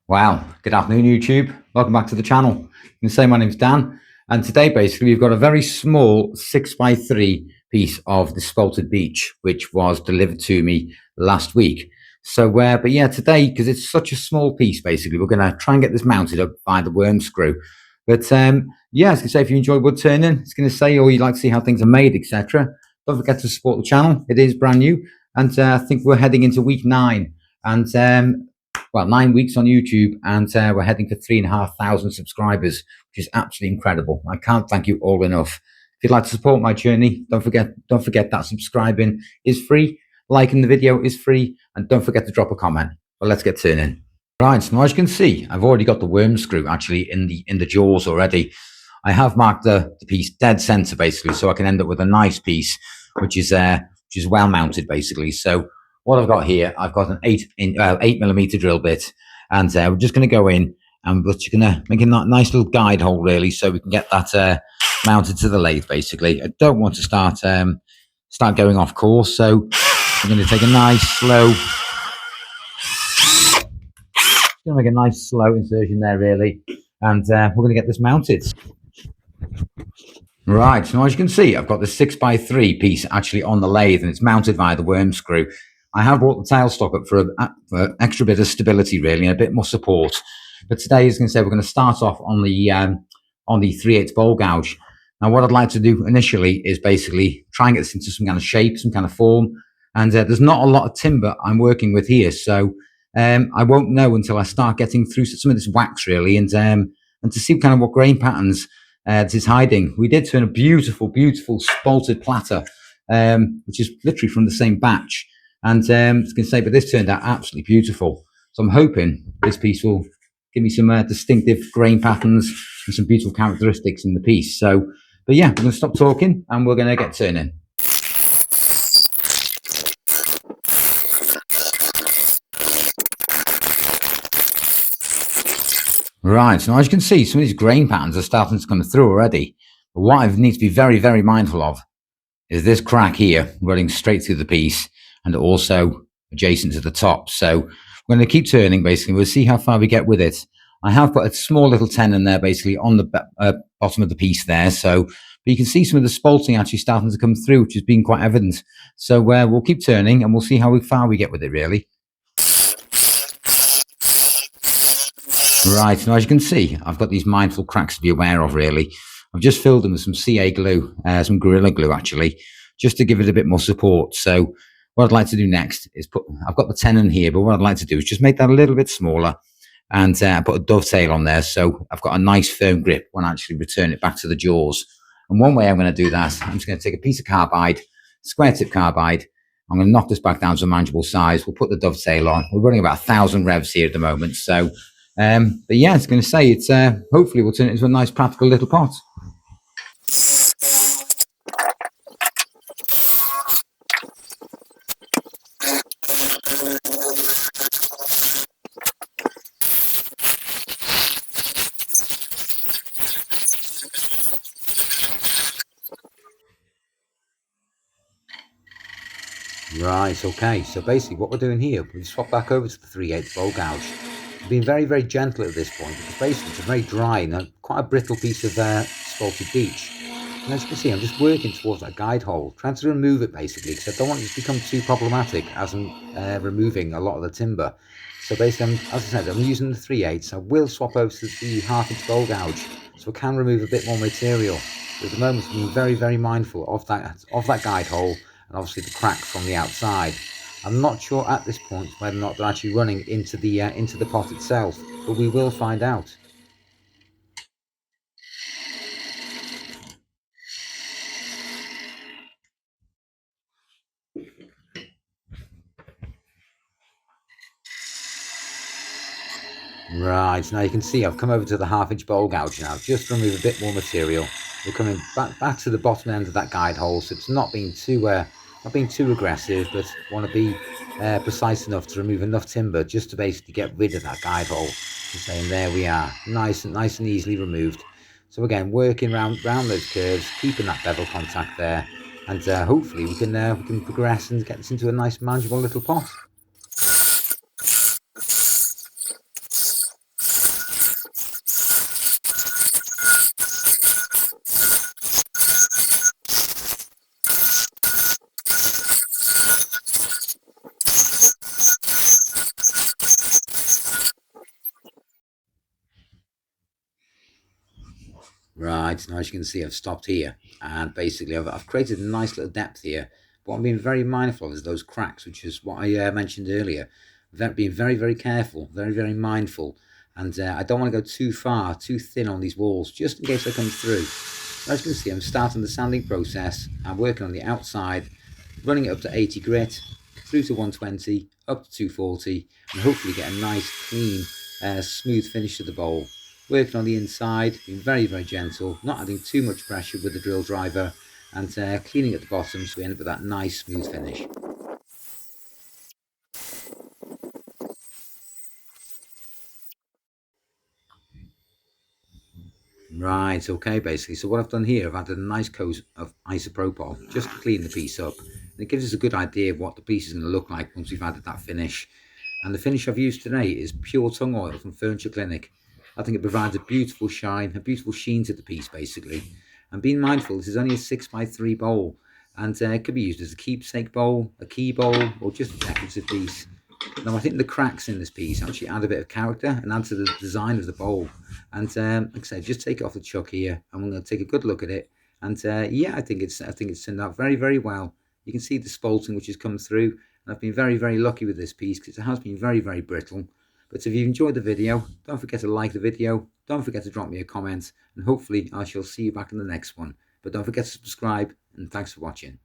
Wow, good afternoon YouTube. Welcome back to the channel. You can say my name's Dan, and today basically we've got a very small 6x3 piece of the Spalted Beech, which was delivered to me last week. So, but yeah, today, because it's such a small piece, basically, we're going to try and get this mounted up by the worm screw. But yeah, I was going to say, if you enjoy wood turning, it's going to say, or you'd like to see how things are made, etc., don't forget to support the channel. It is brand new, and I think we're heading into week 9. And well, 9 weeks on YouTube, and we're heading for 3,500 subscribers, which is absolutely incredible. I can't thank you all enough. If you'd like to support my journey, don't forget that subscribing is free, liking the video is free, and don't forget to drop a comment. But let's get turning. Right, so as you can see, I've already got the worm screw actually in the jaws already. I have marked the piece dead center basically, so I can end up with a nice piece, which is well mounted basically. So what I've got here, I've got an 8mm drill bit, and we're just going to go in and we're just going to make a nice little guide hole really, so we can get that mounted to the lathe basically. I don't want to start going off course, so I'm going to take a nice slow, insertion there really, and we're going to get this mounted. Right, so as you can see, I've got the 6x3 piece actually on the lathe, and it's mounted via the worm screw. I have brought the tailstock up for an extra bit of stability, really, and a bit more support. But today, as I can say, we're going to start off on the 3/8 bowl gouge. Now, what I'd like to do initially is basically try and get this into some kind of shape, some kind of form. And there's not a lot of timber I'm working with here, so I won't know until I start getting through some of this wax, really, and to see kind of what grain patterns this is hiding. We did turn a beautiful, beautiful spalted platter, which is literally from the same batch. And I was going to say, but this turned out absolutely beautiful. So I'm hoping this piece will give me some distinctive grain patterns and some beautiful characteristics in the piece. So, but yeah, we're going to stop talking and we're going to get turning. Right, so as you can see, some of these grain patterns are starting to come through already. But what I need to be very, very mindful of is this crack here running straight through the piece, and also adjacent to the top. So we're going to keep turning basically. We'll see how far we get with it. I have put a small little tenon there basically on the bottom of the piece there. So, but you can see some of the spalting actually starting to come through, which has been quite evident. So we'll keep turning and we'll see how far we get with it really. Right, now as you can see, I've got these mindful cracks to be aware of really. I've just filled them with some CA glue, some Gorilla Glue actually, just to give it a bit more support. So what I'd like to do next is I've got the tenon here, but what I'd like to do is just make that a little bit smaller and put a dovetail on there. So I've got a nice firm grip when I actually return it back to the jaws. And one way I'm going to do that, I'm just going to take a piece of carbide, square tip carbide. I'm going to knock this back down to a manageable size. We'll put the dovetail on. We're running about 1,000 revs here at the moment. So, but yeah, it's going to say it's, hopefully we'll turn it into a nice practical little pot. Right, okay, so basically what we're doing here, we swap back over to the 3/8 bowl gouge. I've been very, very gentle at this point because basically it's a very dry and quite a brittle piece of spalted beech. And as you can see, I'm just working towards that guide hole, trying to remove it basically because I don't want it to become too problematic as I'm removing a lot of the timber. So basically, as I said, I'm using the 3/8. I will swap over to the 1/2 inch bowl gouge so I can remove a bit more material. But at the moment, I'm being very, very mindful of that guide hole, and obviously the crack from the outside. I'm not sure at this point whether or not they're actually running into the pot itself, but we will find out. Right, now you can see I've come over to the 1/2 inch bowl gouge now, just to remove a bit more material. We're coming back to the bottom end of that guide hole, so it's not being too aggressive, but want to be precise enough to remove enough timber just to basically get rid of that guide hole. Just saying, there we are, nice and easily removed. So again, working round those curves, keeping that bevel contact there, and hopefully we can progress and get this into a nice manageable little pot. Right, now as you can see, I've stopped here, and basically I've created a nice little depth here. What I'm being very mindful of is those cracks, which is what I mentioned earlier. Being very, very careful, very, very mindful, and I don't want to go too far, too thin on these walls, just in case they come through. As you can see, I'm starting the sanding process. I'm working on the outside, running it up to 80 grit, through to 120, up to 240, and hopefully get a nice, clean, smooth finish to the bowl. Working on the inside, being very, very gentle, not adding too much pressure with the drill driver, and cleaning at the bottom so we end up with that nice, smooth finish. Right, okay, basically. So what I've done here, I've added a nice coat of isopropyl just to clean the piece up. And it gives us a good idea of what the piece is going to look like once we've added that finish. And the finish I've used today is pure tung oil from Furniture Clinic. I think it provides a beautiful shine, a beautiful sheen to the piece, basically. And being mindful, this is only a 6x3 bowl. And it could be used as a keepsake bowl, a key bowl, or just a decorative piece. Now, I think the cracks in this piece actually add a bit of character and add to the design of the bowl. And like I said, just take it off the chuck here. I'm going to take a good look at it. And yeah, I think it's turned out very, very well. You can see the spalting which has come through. And I've been very, very lucky with this piece because it has been very, very brittle. But if you've enjoyed the video, don't forget to like the video. Don't forget to drop me a comment. And hopefully I shall see you back in the next one. But don't forget to subscribe. And thanks for watching.